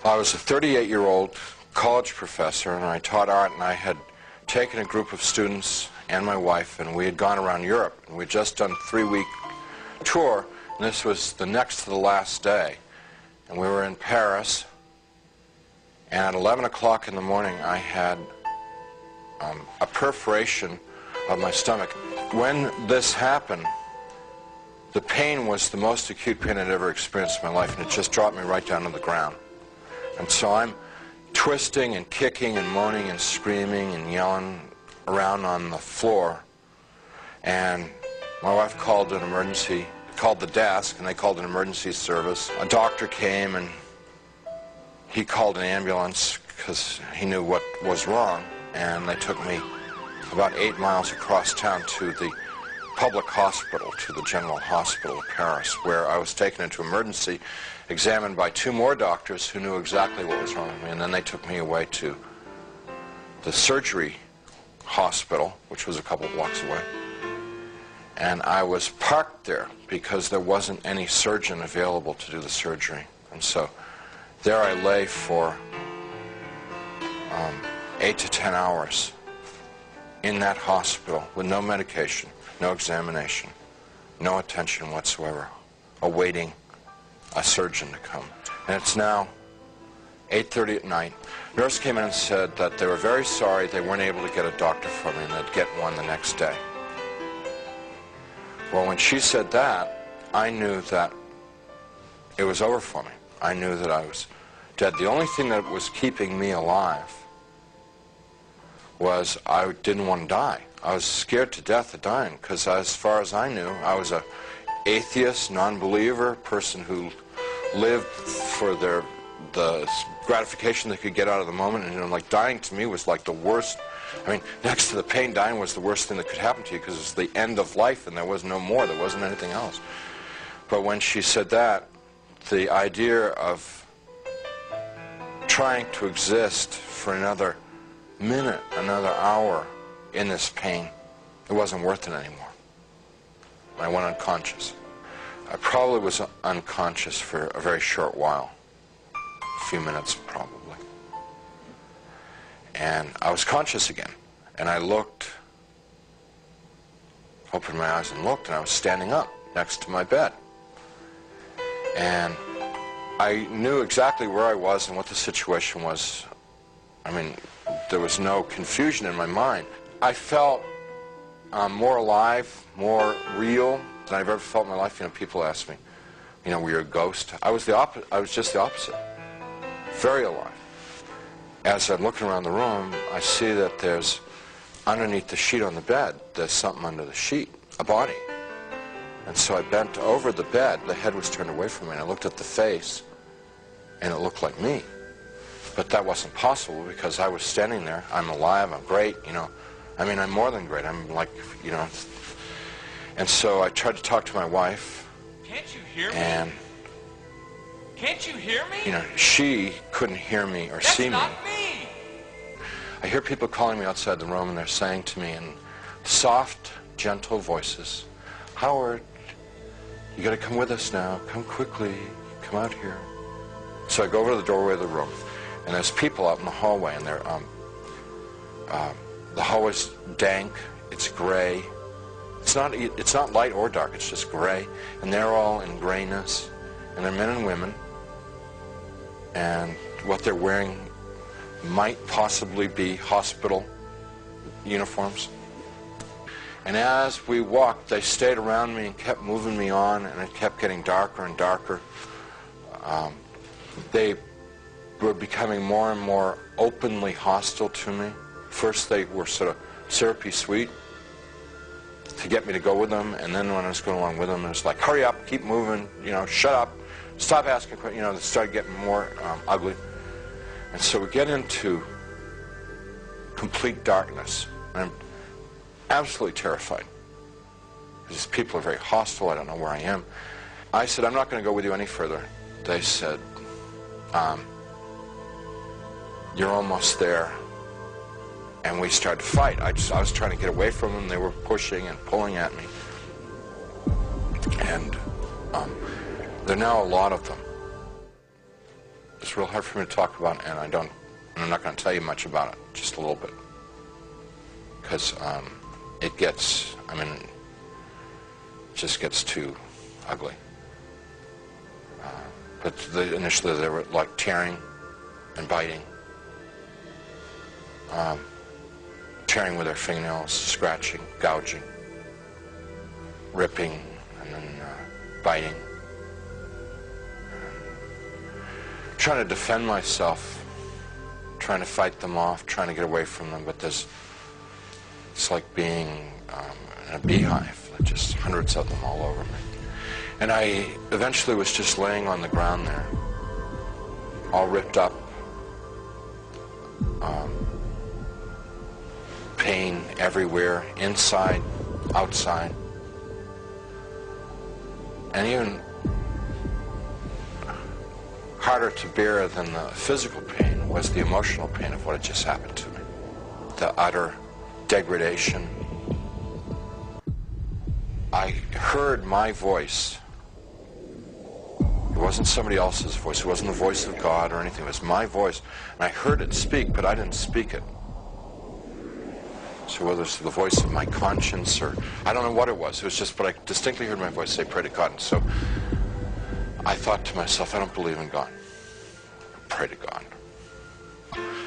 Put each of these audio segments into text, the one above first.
I was a 38-year-old college professor, and I taught art, and I had taken a group of students and my wife, and we had gone around Europe, and we'd just done a 3-week tour, and this was the next to the last day. And we were in Paris, and at 11 o'clock in the morning, I had a perforation of my stomach. When this happened, the pain was the most acute pain I'd ever experienced in my life, and it just dropped me right down to the ground. And so I'm twisting and kicking and moaning and screaming and yelling around on the floor. And my wife called the desk, and they called an emergency service. A doctor came, and he called an ambulance because he knew what was wrong. And they took me about 8 miles across town to the public hospital, to the General Hospital of Paris, where I was taken into emergency, examined by 2 more doctors who knew exactly what was wrong with me, and then they took me away to the surgery hospital, which was a couple blocks away. And I was parked there because there wasn't any surgeon available to do the surgery. And so there I lay for 8 to 10 hours in that hospital with no medication, no examination, no attention whatsoever, awaiting a surgeon to come. And it's now 8:30 at night. Nurse came in and said that they were very sorry they weren't able to get a doctor for me, and they'd get one the next day. Well, when she said that, I knew that it was over for me. I knew that I was dead. The only thing that was keeping me alive was I didn't want to die. I was scared to death of dying because, as far as I knew, I was an atheist, non-believer, person who lived for the gratification they could get out of the moment. And like dying to me was like the worst. I mean, next to the pain, dying was the worst thing that could happen to you because it's the end of life and there was no more. There wasn't anything else. But when she said that, the idea of trying to exist for another minute, another hour in this pain, it wasn't worth it anymore. I went unconscious. I probably was unconscious for a very short while, a few minutes probably. And I was conscious again, and I looked, opened my eyes and looked, and I was standing up next to my bed. And I knew exactly where I was and what the situation was. I mean, there was no confusion in my mind. I felt more alive, more real than I've ever felt in my life. You know, people ask me, you know, were you a ghost? I was just the opposite. Very alive. As I'm looking around the room, I see that there's, underneath the sheet on the bed, there's something under the sheet, a body. And so I bent over the bed. The head was turned away from me, and I looked at the face, and it looked like me. But that wasn't possible because I was standing there. I'm alive. I'm great, you know. I mean, I'm more than great. I'm like, you know. And so I tried to talk to my wife. Can't you hear me? And can't you hear me? You know, she couldn't hear me or see me. That's not me. I hear people calling me outside the room, and they're saying to me in soft, gentle voices, "Howard, you got to come with us now. Come quickly. Come out here." So I go over to the doorway of the room, and there's people out in the hallway, and they're the hallway's dank. It's gray. It's not light or dark. It's just gray, and they're all in grayness, and they're men and women, and what they're wearing might possibly be hospital uniforms. And as we walked, they stayed around me and kept moving me on, and it kept getting darker and darker. They were becoming more and more openly hostile to me. First they were sort of syrupy sweet to get me to go with them, and then when I was going along with them, it was like, hurry up, keep moving, you know, shut up, stop asking questions, you know, they started getting more ugly. And so we get into complete darkness, and I'm absolutely terrified. These people are very hostile, I don't know where I am. I said, I'm not going to go with you any further. They said, you're almost there. And we started to fight. I was trying to get away from them. They were pushing and pulling at me. And there are now a lot of them. There's it's real hard for me to talk about, and I'm not going to tell you much about it, just a little bit. Because it just gets too ugly. But initially they were like tearing and biting. Tearing with their fingernails, scratching, gouging, ripping, and then biting. Trying to defend myself, trying to fight them off, trying to get away from them, but it's like being in a beehive, just hundreds of them all over me. And I eventually was just laying on the ground there, all ripped up, pain everywhere, inside, outside, and even harder to bear than the physical pain was the emotional pain of what had just happened to me. The utter degradation. I heard my voice. It wasn't somebody else's voice. It wasn't the voice of God or anything. It was my voice. And I heard it speak, but I didn't speak it. So whether it's the voice of my conscience or I don't know what it was. It was just, but I distinctly heard my voice say, pray to God. And so I thought to myself, I don't believe in God. Pray to God.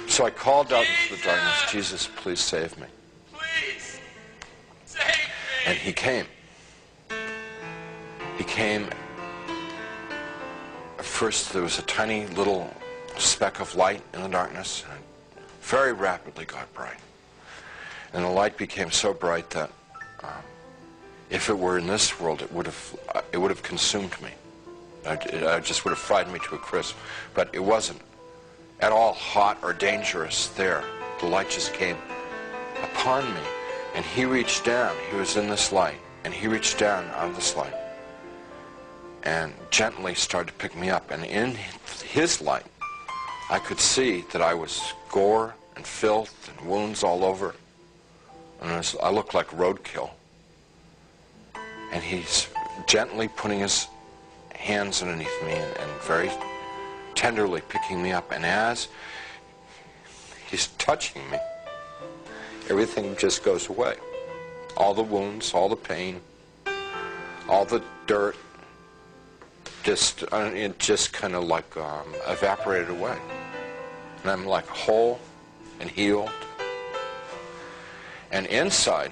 So I called out into the darkness, Jesus, please save me. Please, save me. And he came. He came. First there was a tiny little speck of light in the darkness, and it very rapidly got bright. And the light became so bright that if it were in this world, it would have consumed me. It just would have fried me to a crisp. But it wasn't at all hot or dangerous there. The light just came upon me, and he reached down. He was in this light, and he reached down out of this light and gently started to pick me up. And in his light, I could see that I was gore and filth and wounds all over. And I looked like roadkill. And he's gently putting his hands underneath me and very tenderly picking me up. And as he's touching me, everything just goes away. All the wounds, all the pain, all the dirt, it just kind of like evaporated away. And I'm like whole and healed. And inside,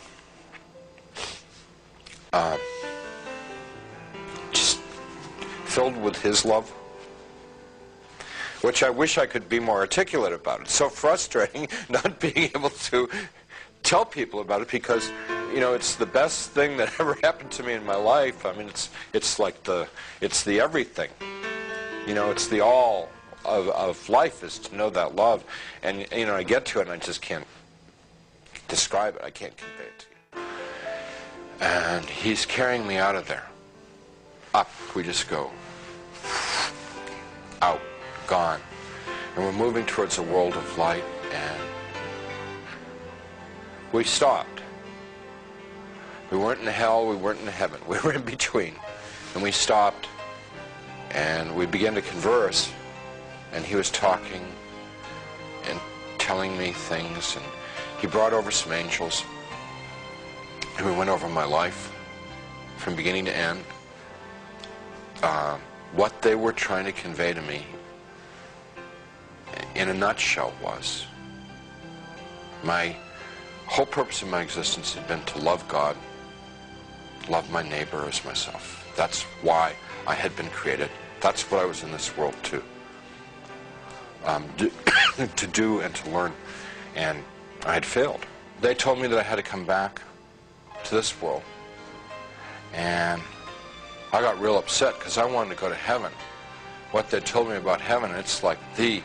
just filled with his love, which I wish I could be more articulate about. It's so frustrating not being able to tell people about it because, you know, it's the best thing that ever happened to me in my life. I mean, it's like it's the everything. You know, it's the all of life is to know that love. And, you know, I get to it and I just can't describe it. I can't convey it to you. And he's carrying me out of there. Up we just go. Out. Gone. And we're moving towards a world of light, and we stopped. We weren't in hell, we weren't in heaven. We were in between. And we stopped, and we began to converse, and he was talking and telling me things, and he brought over some angels, and we went over my life from beginning to end. What they were trying to convey to me in a nutshell was my whole purpose of my existence had been to love God, love my neighbor as myself. That's why I had been created. That's what I was in this world to do and to learn. And I had failed. They told me that I had to come back to this world. And I got real upset because I wanted to go to heaven. What they told me about heaven, it's like the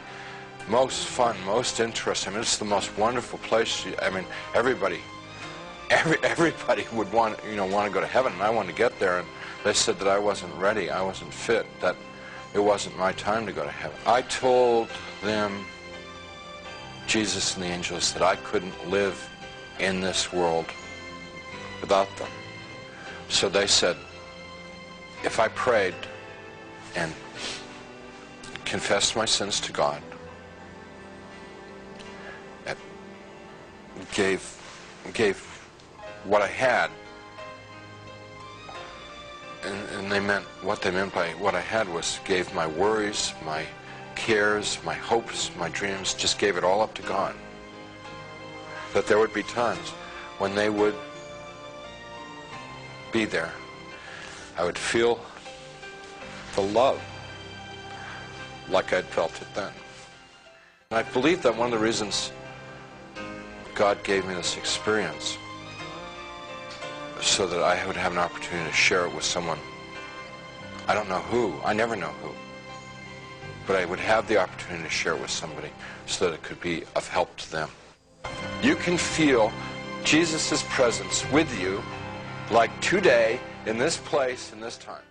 most fun, most interesting. I mean, it's the most wonderful place. I mean, everybody would want to go to heaven, and I wanted to get there. And they said that I wasn't ready, I wasn't fit, that it wasn't my time to go to heaven. I told them, Jesus and the angels, that I couldn't live in this world without them. So they said, if I prayed and confessed my sins to God, and gave what I had, and what they meant by what I had was gave my worries, my cares, my hopes, my dreams, just gave it all up to God. That there would be times when they would be there, I would feel the love like I'd felt it then. And I believe that one of the reasons God gave me this experience so that I would have an opportunity to share it with someone. I don't know who, I never know who, but I would have the opportunity to share it with somebody so that it could be of help to them. You can feel Jesus' presence with you like today, in this place, in this time.